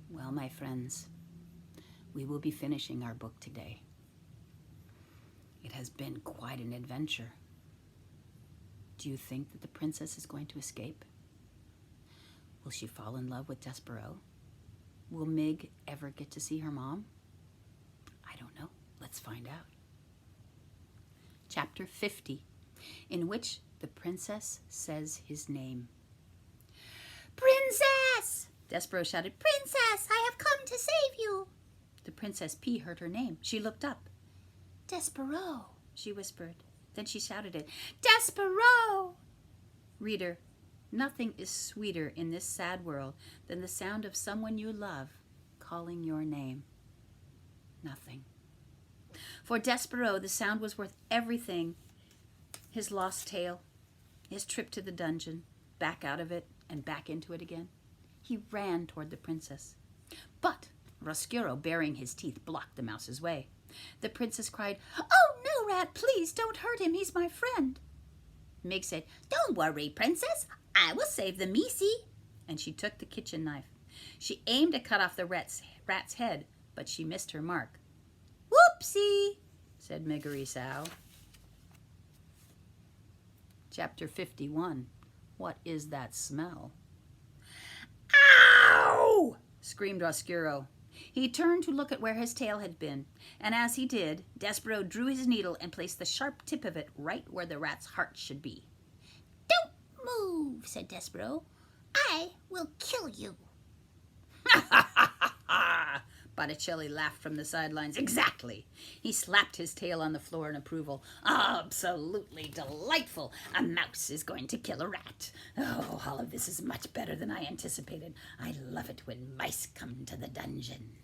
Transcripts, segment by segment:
Well, my friends, we will be finishing our book today. It has been quite an adventure. Do you think that the princess is going to escape? Will she fall in love with Despereaux? Will Mig ever get to see her mom? I don't know. Let's find out. Chapter 50, in which the princess says his name. "Princess!" Despereaux shouted. "Princess, I have come to save you." The Princess P heard her name. She looked up. "Despereaux," she whispered. Then she shouted it. "Despereaux!" Reader, nothing is sweeter in this sad world than the sound of someone you love calling your name. Nothing. For Despereaux, the sound was worth everything. His lost tail, his trip to the dungeon, back out of it and back into it again. He ran toward the princess. But Roscuro, baring his teeth, blocked the mouse's way. The princess cried, "Oh, no, Rat, please don't hurt him. He's my friend." Mig said, "Don't worry, princess. I will save the Misi." And she took the kitchen knife. She aimed to cut off the rat's head, but she missed her mark. "Whoopsie," said Miggery Sow. Chapter 51. What is that smell? "Ow!" screamed Roscuro. He turned to look at where his tail had been, and as he did, Despereaux drew his needle and placed the sharp tip of it right where the rat's heart should be. "Don't move," said Despereaux. "I will kill you." "Ha ha ha ha!" Botticelli laughed from the sidelines. "Exactly." He slapped his tail on the floor in approval. "Absolutely delightful. A mouse is going to kill a rat. Oh, all of this is much better than I anticipated. I love it when mice come to the dungeon."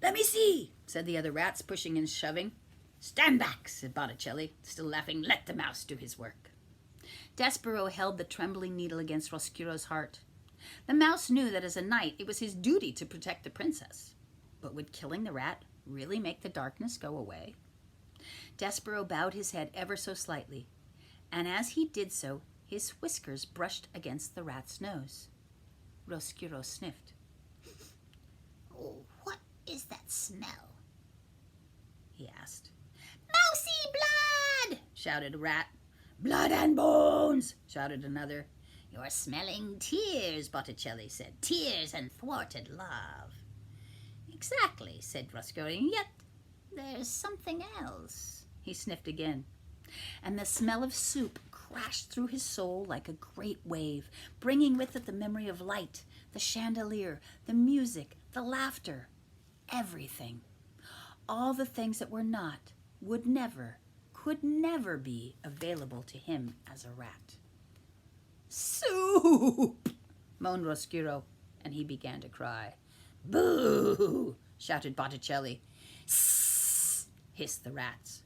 "Let me see," said the other rats, pushing and shoving. "Stand back," said Botticelli, still laughing. "Let the mouse do his work." Despereaux held the trembling needle against Roscuro's heart. The mouse knew that as a knight it was his duty to protect the princess. But would killing the rat really make the darkness go away? Despereaux bowed his head ever so slightly, and as he did so, his whiskers brushed against the rat's nose. Roscuro sniffed. "Oh, what is that smell?" he asked. "Mousy blood!" shouted a rat. "Blood and bones!" shouted another. "You're smelling tears," Botticelli said. "Tears and thwarted love." "Exactly," said Roscuro. "Yet there's something else." He sniffed again, and the smell of soup crashed through his soul like a great wave, bringing with it the memory of light, the chandelier, the music, the laughter, everything. All the things that were not, would never, could never be available to him as a rat. "Soup!" moaned Roscuro, and he began to cry. "Boo!" shouted Botticelli. "Sss!" hissed the rats.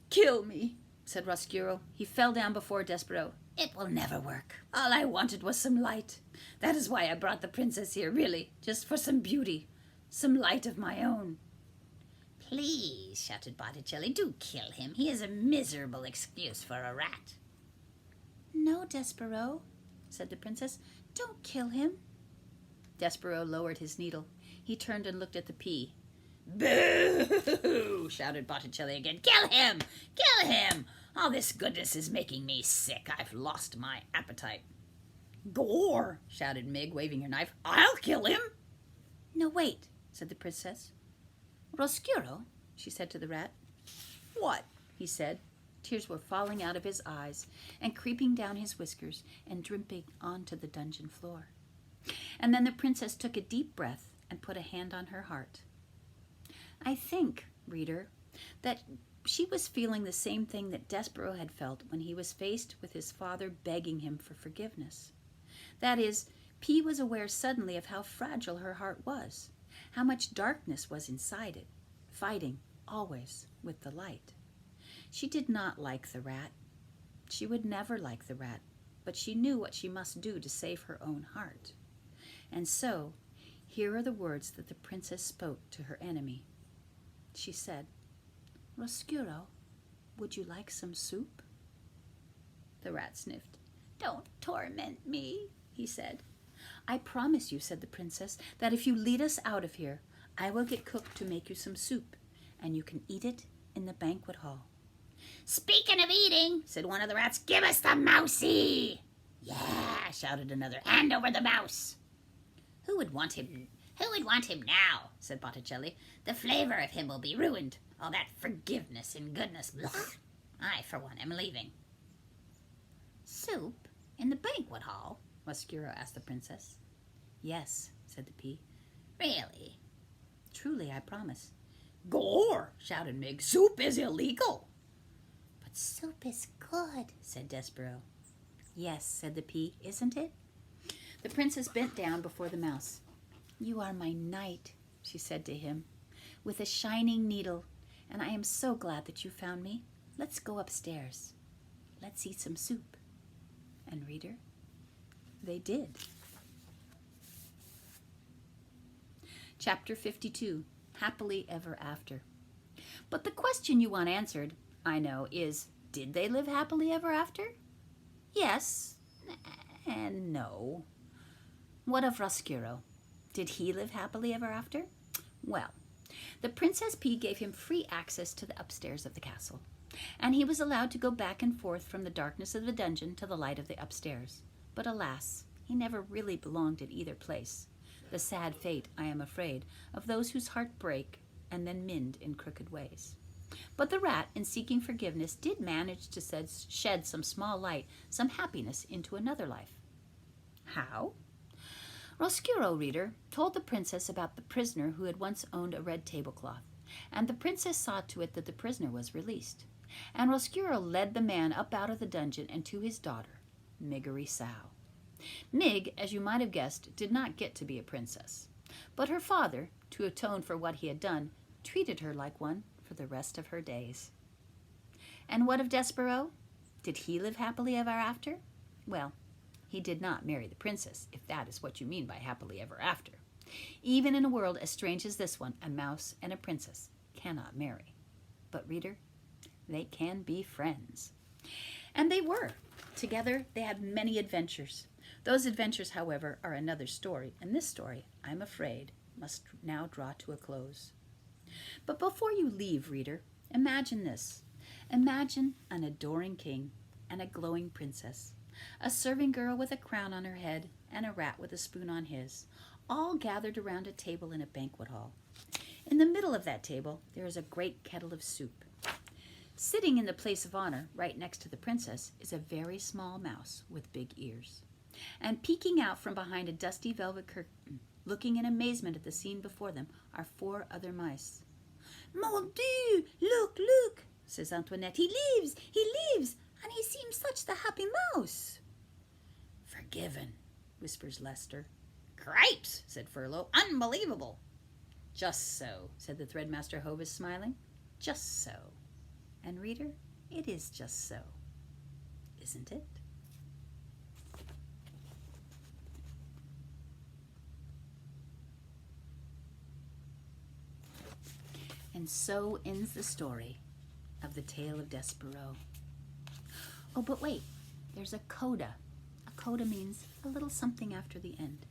"Kill me," said Roscuro. He fell down before Despereaux. "It will never work. All I wanted was some light. That is why I brought the princess here, really, just for some beauty, some light of my own." "Please," shouted Botticelli, "do kill him. He is a miserable excuse for a rat." "No, Despereaux," said the princess. "Don't kill him." Despereaux lowered his needle. He turned and looked at the pea. "Boo!" shouted Botticelli again. "Kill him! Kill him! All this goodness is making me sick. I've lost my appetite." "Gore!" shouted Mig, waving her knife. "I'll kill him." "No, wait," said the princess. "Roscuro," she said to the rat. "What?" he said. Tears were falling out of his eyes and creeping down his whiskers and dripping onto the dungeon floor. And then the princess took a deep breath and put a hand on her heart. I think, reader, that she was feeling the same thing that Despereaux had felt when he was faced with his father begging him for forgiveness. That is, P was aware suddenly of how fragile her heart was, how much darkness was inside it, fighting always with the light. She did not like the rat. She would never like the rat, but she knew what she must do to save her own heart. And so, here are the words that the princess spoke to her enemy. She said, Roscuro, would you like some soup? The rat sniffed. Don't torment me, he said. I promise you, said the princess, that if you lead us out of here, I will get cook to make you some soup, and you can eat it in the banquet hall. Speaking of eating, said one of the rats, give us the mousey. Yeah, shouted another, hand over the mouse. Who would want him now, said Botticelli. The flavor of him will be ruined. All that forgiveness and goodness. Blah. I, for one, am leaving. Soup in the banquet hall? Roscuro asked the princess. Yes, said the pea. Really? Truly, I promise. Gore, shouted Mig. Soup is illegal. But soup is good, said Despereaux. Yes, said the pea, isn't it? The princess bent down before the mouse. You are my knight, she said to him, with a shining needle, and I am so glad that you found me. Let's go upstairs. Let's eat some soup. And reader, they did. Chapter 52, Happily Ever After. But the question you want answered, I know, is, did they live happily ever after? Yes and no. What of Roscuro? Did he live happily ever after? Well, the Princess Pea gave him free access to the upstairs of the castle, and he was allowed to go back and forth from the darkness of the dungeon to the light of the upstairs. But alas, he never really belonged at either place. The sad fate, I am afraid, of those whose heart break and then mend in crooked ways. But the rat, in seeking forgiveness, did manage to shed some small light, some happiness into another life. How? Roscuro, reader, told the princess about the prisoner who had once owned a red tablecloth, and the princess saw to it that the prisoner was released. And Roscuro led the man up out of the dungeon and to his daughter, Miggery Sow. Mig, as you might have guessed, did not get to be a princess, but her father, to atone for what he had done, treated her like one for the rest of her days. And what of Despereaux? Did he live happily ever after? Well, he did not marry the princess, if that is what you mean by happily ever after. Even in a world as strange as this one, a mouse and a princess cannot marry. But reader, they can be friends. And they were. Together, they had many adventures. Those adventures, however, are another story, and this story, I'm afraid, must now draw to a close. But before you leave, reader, imagine this. Imagine an adoring king and a glowing princess, a serving girl with a crown on her head and a rat with a spoon on his, all gathered around a table in a banquet hall. In the middle of that table, there is a great kettle of soup. Sitting in the place of honor, right next to the princess, is a very small mouse with big ears. And peeking out from behind a dusty velvet curtain, looking in amazement at the scene before them, are 4 other mice. Mon Dieu! Look, look! Says Antoinette. He lives! And he seems such the happy mouse. Forgiven, whispers Lester. Cripes, said Furlough. Unbelievable. Just so, said the Threadmaster Hovis, smiling. Just so. And reader, it is just so, isn't it? And so ends the story of the tale of Despereaux. Oh, but wait, there's a coda. A coda means a little something after the end.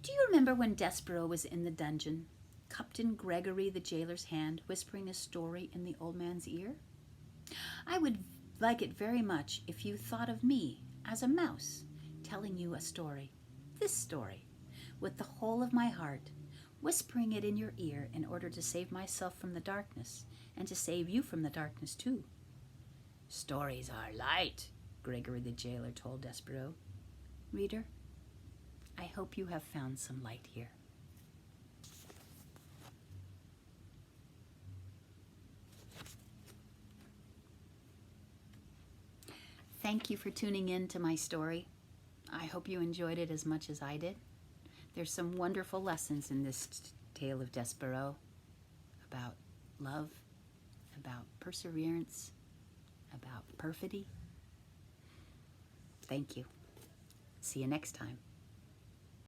Do you remember when Despereaux was in the dungeon, cupped in Gregory the jailer's hand, whispering a story in the old man's ear? I would like it very much if you thought of me as a mouse, telling you a story, this story, with the whole of my heart, whispering it in your ear in order to save myself from the darkness, and to save you from the darkness too. Stories are light, Gregory the jailer told Despereaux. Reader, I hope you have found some light here. Thank you for tuning in to my story. I hope you enjoyed it as much as I did. There's some wonderful lessons in this tale of Despereaux about love, about perseverance, about perfidy. Thank you. See you next time.